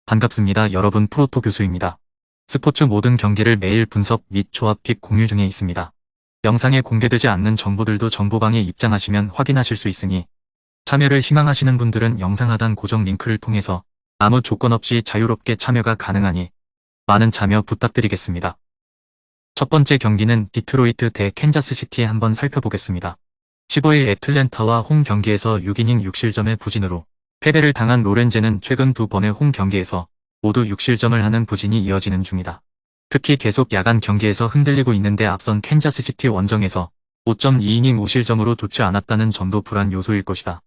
반갑습니다. 여러분, 프로토 교수입니다. 스포츠 모든 경기를 매일 분석 및 조합 픽 공유 중에 있습니다. 영상에 공개되지 않는 정보들도 정보방에 입장하시면 확인하실 수 있으니 참여를 희망하시는 분들은 영상 하단 고정 링크를 통해서 아무 조건 없이 자유롭게 참여가 가능하니 많은 참여 부탁드리겠습니다. 첫 번째 경기는 디트로이트 대 캔자스시티에 한번 살펴보겠습니다. 15일 애틀랜타와 홈 경기에서 6이닝 6실점의 부진으로 패배를 당한 로렌젠은 최근 두 번의 홈 경기에서 모두 6실점을 하는 부진이 이어지는 중이다. 특히 계속 야간 경기에서 흔들리고 있는데 앞선 캔자스시티 원정에서 5.2이닝 5실점으로 좋지 않았다는 점도 불안 요소일 것이다.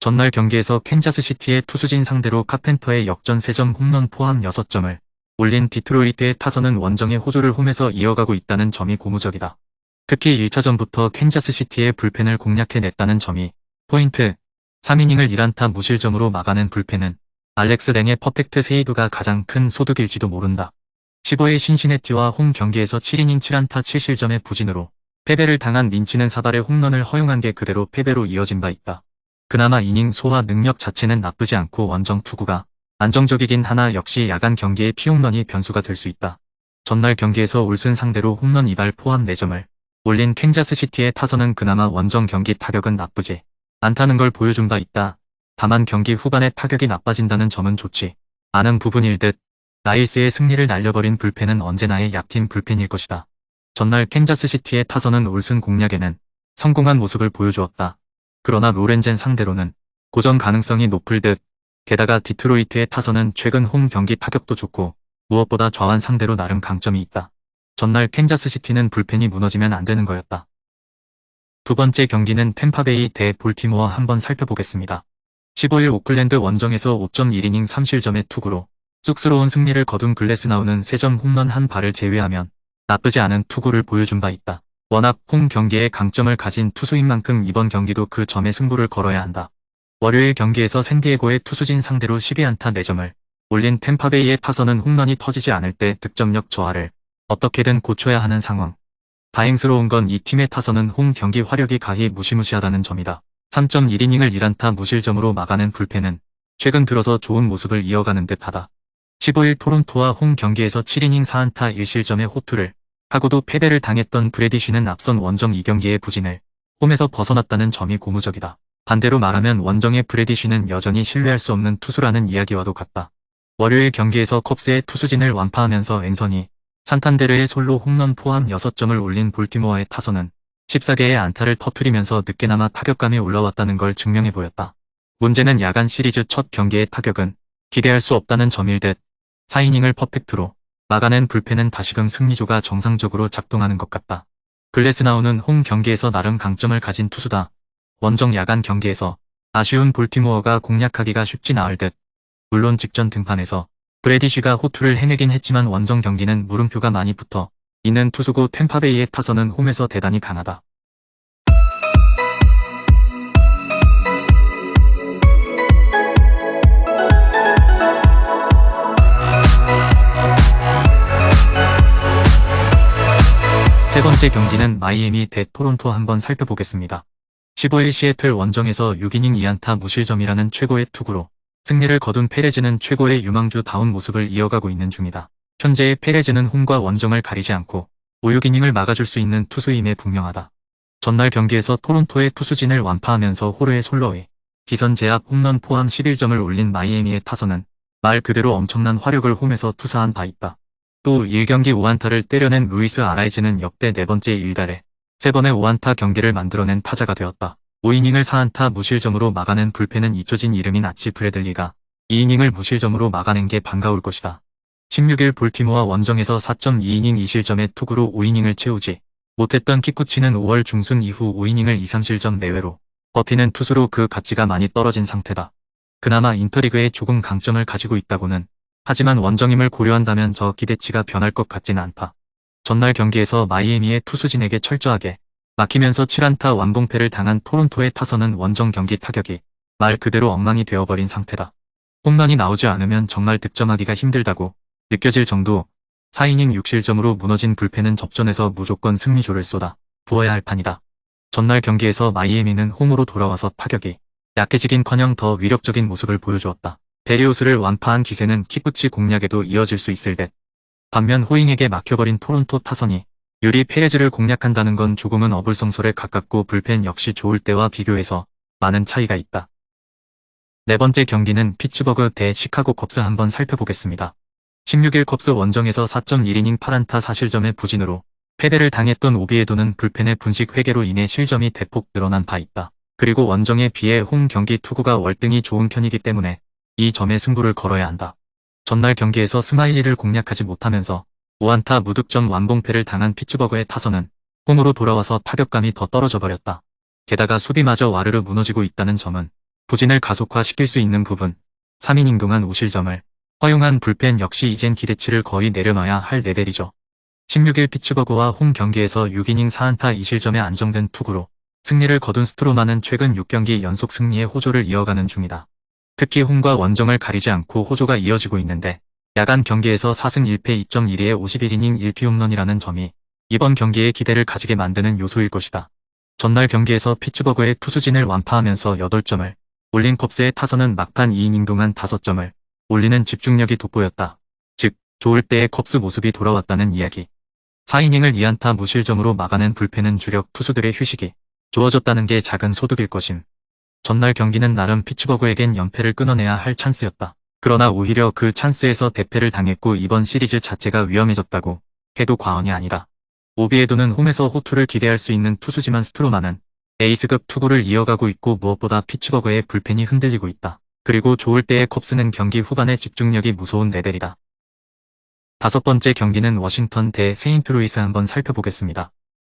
전날 경기에서 캔자스시티의 투수진 상대로 카펜터의 역전 3점 홈런 포함 6점을 올린 디트로이트의 타선은 원정의 호조를 홈에서 이어가고 있다는 점이 고무적이다. 특히 1차전부터 캔자스시티의 불펜을 공략해냈다는 점이 포인트. 3이닝을 1안타 무실점으로 막아낸 불펜은 알렉스 랭의 퍼펙트 세이브가 가장 큰 소득일지도 모른다. 15일 신시내티와 홈 경기에서 7이닝 7안타 7실점의 부진으로 패배를 당한 린치는 사발의 홈런을 허용한 게 그대로 패배로 이어진 바 있다. 그나마 이닝 소화 능력 자체는 나쁘지 않고 원정 투구가 안정적이긴 하나 역시 야간 경기의 피홈런이 변수가 될 수 있다. 전날 경기에서 올슨 상대로 홈런 2발 포함 4점을 올린 캔자스시티의 타선은 그나마 원정 경기 타격은 나쁘지 않다는 걸 보여준 바 있다. 다만 경기 후반에 타격이 나빠진다는 점은 좋지 않은 부분일 듯. 라이스의 승리를 날려버린 불펜은 언제나의 약팀 불펜일 것이다. 전날 캔자스시티의 타선은 올슨 공략에는 성공한 모습을 보여주었다. 그러나 로렌젠 상대로는 고전 가능성이 높을 듯. 게다가 디트로이트의 타선은 최근 홈 경기 타격도 좋고 무엇보다 좌완 상대로 나름 강점이 있다. 전날 캔자스시티는 불펜이 무너지면 안 되는 거였다. 두 번째 경기는 템파베이 대 볼티모어 한번 살펴보겠습니다. 15일 오클랜드 원정에서 5.1이닝 3실점의 투구로 쑥스러운 승리를 거둔 글래스나우는 3점 홈런 한 발을 제외하면 나쁘지 않은 투구를 보여준 바 있다. 워낙 홈 경기에 강점을 가진 투수인 만큼 이번 경기도 그 점에 승부를 걸어야 한다. 월요일 경기에서 샌디에고의 투수진 상대로 12안타 4점을 올린 템파베이의 타선은 홈런이 터지지 않을 때 득점력 저하를 어떻게든 고쳐야 하는 상황. 다행스러운 건 이 팀의 타선은 홈 경기 화력이 가히 무시무시하다는 점이다. 3.1이닝을 1안타 무실점으로 막아낸 불펜은 최근 들어서 좋은 모습을 이어가는 듯하다. 15일 토론토와 홈 경기에서 7이닝 4안타 1실점의 호투를 하고도 패배를 당했던 브래디쉬는 앞선 원정 2경기의 부진을 홈에서 벗어났다는 점이 고무적이다. 반대로 말하면 원정의 브래디쉬는 여전히 신뢰할 수 없는 투수라는 이야기와도 같다. 월요일 경기에서 컵스의 투수진을 완파하면서 앤서니 산탄데르의 솔로 홈런 포함 6점을 올린 볼티모어의 타선은 14개의 안타를 터뜨리면서 늦게나마 타격감이 올라왔다는 걸 증명해 보였다. 문제는 야간 시리즈 첫 경기의 타격은 기대할 수 없다는 점일 듯. 4이닝을 퍼펙트로 막아낸 불펜은 다시금 승리조가 정상적으로 작동하는 것 같다. 글래스나우는 홈 경기에서 나름 강점을 가진 투수다. 원정 야간 경기에서 아쉬운 볼티모어가 공략하기가 쉽진 않을 듯. 물론 직전 등판에서 브래디쉬가 호투를 해내긴 했지만 원정 경기는 물음표가 많이 붙어 있는 투수고 템파베이의 타선은 홈에서 대단히 강하다. 세 번째 경기는 마이애미 대 토론토 한번 살펴보겠습니다. 15일 시애틀 원정에서 6이닝 2안타 무실점이라는 최고의 투구로 승리를 거둔 페레즈는 최고의 유망주다운 모습을 이어가고 있는 중이다. 현재의 페레즈는 홈과 원정을 가리지 않고 5, 6이닝을 막아줄 수 있는 투수임에 분명하다. 전날 경기에서 토론토의 투수진을 완파하면서 호르의 솔로에 기선 제압 홈런 포함 11점을 올린 마이애미의 타선은 말 그대로 엄청난 화력을 홈에서 투사한 바 있다. 또 1경기 5안타를 때려낸 루이스 아라이즈는 역대 4번째 일달에 3번의 5안타 경기를 만들어낸 타자가 되었다. 5이닝을 4안타 무실점으로 막아낸 불펜은 잊혀진 이름인 아치 브래들리가 2이닝을 무실점으로 막아낸 게 반가울 것이다. 16일 볼티모어 원정에서 4.2이닝 2실점의 투구로 5이닝을 채우지 못했던 키쿠치는 5월 중순 이후 5이닝을 2, 3실점 내외로 버티는 투수로 그 가치가 많이 떨어진 상태다. 그나마 인터리그에 조금 강점을 가지고 있다고는 하지만 원정임을 고려한다면 저 기대치가 변할 것 같지는 않다. 전날 경기에서 마이애미의 투수진에게 철저하게 막히면서 7안타 완봉패를 당한 토론토의 타선은 원정 경기 타격이 말 그대로 엉망이 되어버린 상태다. 홈런이 나오지 않으면 정말 득점하기가 힘들다고 느껴질 정도. 4이닝 6실점으로 무너진 불펜은 접전에서 무조건 승리조를 쏟아 부어야 할 판이다. 전날 경기에서 마이애미는 홈으로 돌아와서 타격이 약해지긴커녕 더 위력적인 모습을 보여주었다. 베리오스를 완파한 기세는 키쿠치 공략에도 이어질 수 있을 듯. 반면 호잉에게 막혀버린 토론토 타선이 유리 페레즈를 공략한다는 건 조금은 어불성설에 가깝고 불펜 역시 좋을 때와 비교해서 많은 차이가 있다. 네 번째 경기는 피츠버그 대 시카고 컵스 한번 살펴보겠습니다. 16일 컵스 원정에서 4.1이닝 8안타 4실점의 부진으로 패배를 당했던 오비에도는 불펜의 분식 회개로 인해 실점이 대폭 늘어난 바 있다. 그리고 원정에 비해 홈 경기 투구가 월등히 좋은 편이기 때문에 이 점에 승부를 걸어야 한다. 전날 경기에서 스마일리를 공략하지 못하면서 5안타 무득점 완봉패를 당한 피츠버그의 타선은 홈으로 돌아와서 타격감이 더 떨어져 버렸다. 게다가 수비마저 와르르 무너지고 있다는 점은 부진을 가속화시킬 수 있는 부분, 3이닝 동안 5실점을 허용한 불펜 역시 이젠 기대치를 거의 내려놔야 할 레벨이죠. 16일 피츠버그와 홈 경기에서 6이닝 4안타 2실점에 안정된 투구로 승리를 거둔 스트로만은 최근 6경기 연속 승리의 호조를 이어가는 중이다. 특히 홈과 원정을 가리지 않고 호조가 이어지고 있는데 야간 경기에서 4승 1패 2.12에 51이닝 1피홈런이라는 점이 이번 경기에 기대를 가지게 만드는 요소일 것이다. 전날 경기에서 피츠버그의 투수진을 완파하면서 8점을 올린 컵스의 타선은 막판 2이닝 동안 5점을 올리는 집중력이 돋보였다. 즉, 좋을 때의 컵스 모습이 돌아왔다는 이야기. 4이닝을 2안타 무실점으로 막아낸 불펜은 주력 투수들의 휴식이 주어졌다는 게 작은 소득일 것임. 전날 경기는 나름 피츠버그에겐 연패를 끊어내야 할 찬스였다. 그러나 오히려 그 찬스에서 대패를 당했고 이번 시리즈 자체가 위험해졌다고 해도 과언이 아니다. 오비에도는 홈에서 호투를 기대할 수 있는 투수지만 스트로만은 에이스급 투구를 이어가고 있고 무엇보다 피츠버그의 불펜이 흔들리고 있다. 그리고 좋을 때의 컵스는 경기 후반의 집중력이 무서운 레벨이다. 다섯 번째 경기는 워싱턴 대 세인트루이스 한번 살펴보겠습니다.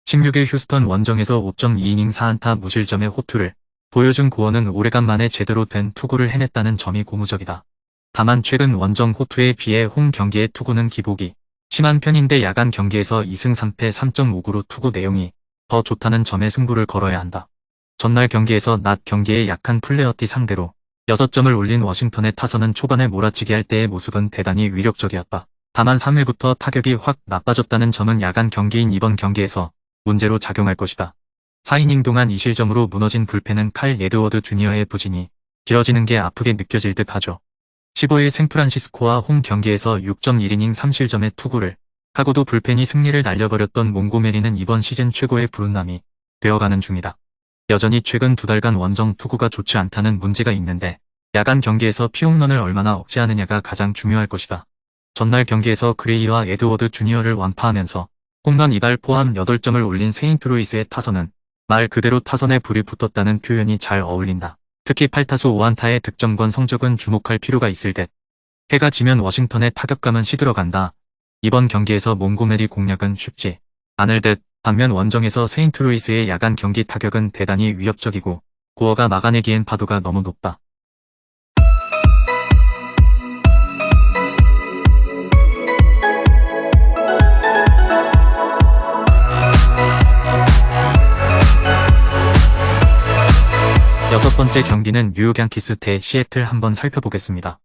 16일 휴스턴 원정에서 5.2이닝 4안타 무실점의 호투를 보여준 고원은 오래간만에 제대로 된 투구를 해냈다는 점이 고무적이다. 다만 최근 원정 호투에 비해 홈 경기의 투구는 기복이 심한 편인데 야간 경기에서 2승 3패 3.59로 투구 내용이 더 좋다는 점에 승부를 걸어야 한다. 전날 경기에서 낮 경기에 약한 플레어티 상대로 6점을 올린 워싱턴의 타선은 초반에 몰아치기 할 때의 모습은 대단히 위력적이었다. 다만 3회부터 타격이 확 나빠졌다는 점은 야간 경기인 이번 경기에서 문제로 작용할 것이다. 4이닝 동안 2실점으로 무너진 불펜은 칼 에드워드 주니어의 부진이 길어지는 게 아프게 느껴질 듯 하죠. 15일 샌프란시스코와 홈 경기에서 6.1이닝 3실점의 투구를 하고도 불펜이 승리를 날려버렸던 몽고메리는 이번 시즌 최고의 불운남이 되어가는 중이다. 여전히 최근 2달간 원정 투구가 좋지 않다는 문제가 있는데 야간 경기에서 피홈런을 얼마나 억제하느냐가 가장 중요할 것이다. 전날 경기에서 그레이와 에드워드 주니어를 완파하면서 홈런 2발 포함 8점을 올린 세인트루이스의 타선은 말 그대로 타선에 불이 붙었다는 표현이 잘 어울린다. 특히 8타수 5안타의 득점권 성적은 주목할 필요가 있을 듯. 해가 지면 워싱턴의 타격감은 시들어간다. 이번 경기에서 몽고메리 공략은 쉽지 않을 듯. 반면 원정에서 세인트루이스의 야간 경기 타격은 대단히 위협적이고 고어가 막아내기엔 파도가 너무 높다. 여섯 번째 경기는 뉴욕 양키스 대 시애틀 한번 살펴보겠습니다.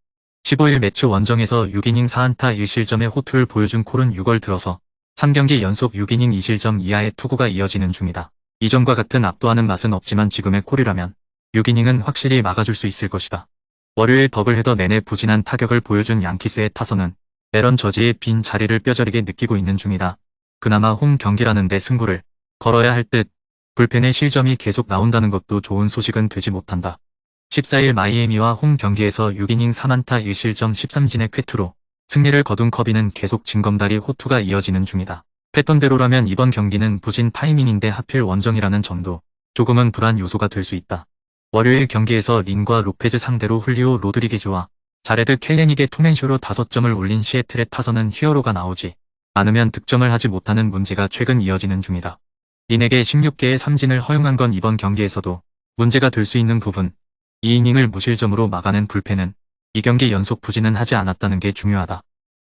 15일 매치 원정에서 6이닝 4안타 1실점의 호투를 보여준 콜은 6월 들어서 3경기 연속 6이닝 2실점 이하의 투구가 이어지는 중이다. 이전과 같은 압도하는 맛은 없지만 지금의 콜이라면 6이닝은 확실히 막아줄 수 있을 것이다. 월요일 더블헤더 내내 부진한 타격을 보여준 양키스의 타선은 에런 저지의 빈 자리를 뼈저리게 느끼고 있는 중이다. 그나마 홈 경기라는데 승부를 걸어야 할 듯. 불펜의 실점이 계속 나온다는 것도 좋은 소식은 되지 못한다. 14일 마이애미와 홈 경기에서 6이닝 3안타 1실점 13진의 쾌투로 승리를 거둔 커비는 계속 징검다리 호투가 이어지는 중이다. 패턴대로라면 이번 경기는 부진 타이밍인데 하필 원정이라는 점도 조금은 불안 요소가 될 수 있다. 월요일 경기에서 린과 로페즈 상대로 훌리오 로드리게즈와 자레드 켈레닉의 투맨쇼로 5점을 올린 시애틀의 타선은 히어로가 나오지 않으면 득점을 하지 못하는 문제가 최근 이어지는 중이다. 린에게 16개의 삼진을 허용한 건 이번 경기에서도 문제가 될 수 있는 부분. 2이닝을 무실점으로 막아낸 불펜은 이 경기 연속 부진은 하지 않았다는 게 중요하다.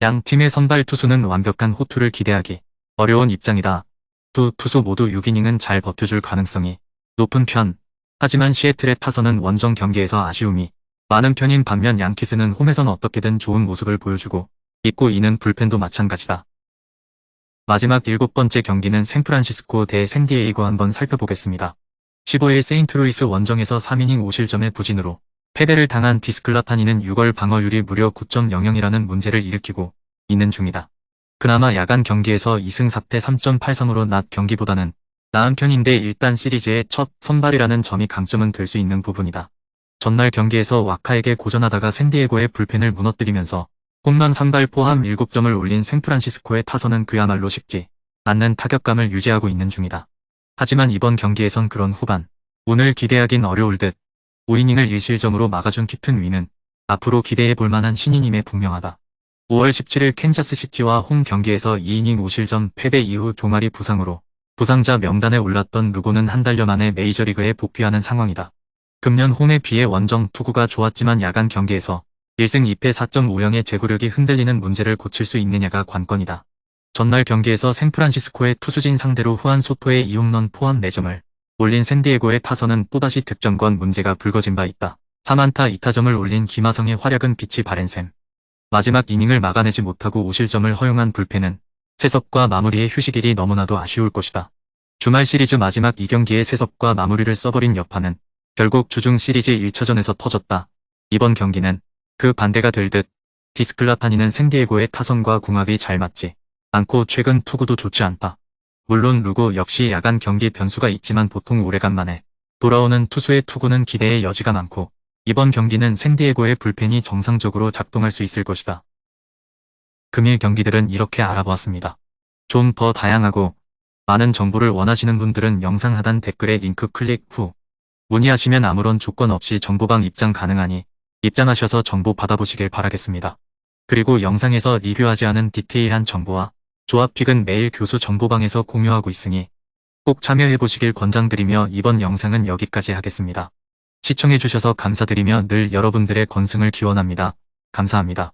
양 팀의 선발 투수는 완벽한 호투를 기대하기 어려운 입장이다. 두 투수 모두 6이닝은 잘 버텨줄 가능성이 높은 편. 하지만 시애틀의 타선은 원정 경기에서 아쉬움이 많은 편인 반면 양키스는 홈에선 어떻게든 좋은 모습을 보여주고 있고 이는 불펜도 마찬가지다. 마지막 7번째 경기는 샌프란시스코 대 샌디에이고 한번 살펴보겠습니다. 15일 세인트루이스 원정에서 3이닝 5실점의 부진으로 패배를 당한 디스클라파니는 6월 방어율이 무려 9.00이라는 문제를 일으키고 있는 중이다. 그나마 야간 경기에서 2승 4패 3.83으로 낮 경기보다는 나은 편인데 일단 시리즈의 첫 선발이라는 점이 강점은 될 수 있는 부분이다. 전날 경기에서 와카에게 고전하다가 샌디에고의 불펜을 무너뜨리면서 홈런 3발 포함 7점을 올린 샌프란시스코의 타선은 그야말로 식지 않는 타격감을 유지하고 있는 중이다. 하지만 이번 경기에선 그런 후반, 오늘 기대하긴 어려울 듯 5이닝을 1실점으로 막아준 키튼 위는 앞으로 기대해볼 만한 신인임에 분명하다. 5월 17일 캔자스시티와 홈 경기에서 2이닝 5실점 패배 이후 종아리 부상으로 부상자 명단에 올랐던 루고는 한 달여 만에 메이저리그에 복귀하는 상황이다. 금년 홈에 비해 원정 투구가 좋았지만 야간 경기에서 1승 2패 4.50의 제구력이 흔들리는 문제를 고칠 수 있느냐가 관건이다. 전날 경기에서 샌프란시스코의 투수진 상대로 후안 소토의 2홈런 포함 4점을 올린 샌디에고의 타선은 또다시 득점권 문제가 불거진 바 있다. 3안타 2타점을 올린 김하성의 활약은 빛이 바랜 셈. 마지막 이닝을 막아내지 못하고 5실점을 허용한 불펜은 세섭과 마무리의 휴식일이 너무나도 아쉬울 것이다. 주말 시리즈 마지막 2경기의 세섭과 마무리를 써버린 여파는 결국 주중 시리즈 1차전에서 터졌다. 이번 경기는 그 반대가 될 듯 디스클라파니는 샌디에고의 타선과 궁합이 잘 맞지 않고 최근 투구도 좋지 않다. 물론 루고 역시 야간 경기 변수가 있지만 보통 오래간만에 돌아오는 투수의 투구는 기대의 여지가 많고 이번 경기는 샌디에고의 불펜이 정상적으로 작동할 수 있을 것이다. 금일 경기들은 이렇게 알아보았습니다. 좀 더 다양하고 많은 정보를 원하시는 분들은 영상 하단 댓글에 링크 클릭 후 문의하시면 아무런 조건 없이 정보방 입장 가능하니 입장하셔서 정보 받아보시길 바라겠습니다. 그리고 영상에서 리뷰하지 않은 디테일한 정보와 조합픽은 매일 교수 정보방에서 공유하고 있으니 꼭 참여해보시길 권장드리며 이번 영상은 여기까지 하겠습니다. 시청해주셔서 감사드리며 늘 여러분들의 건승을 기원합니다. 감사합니다.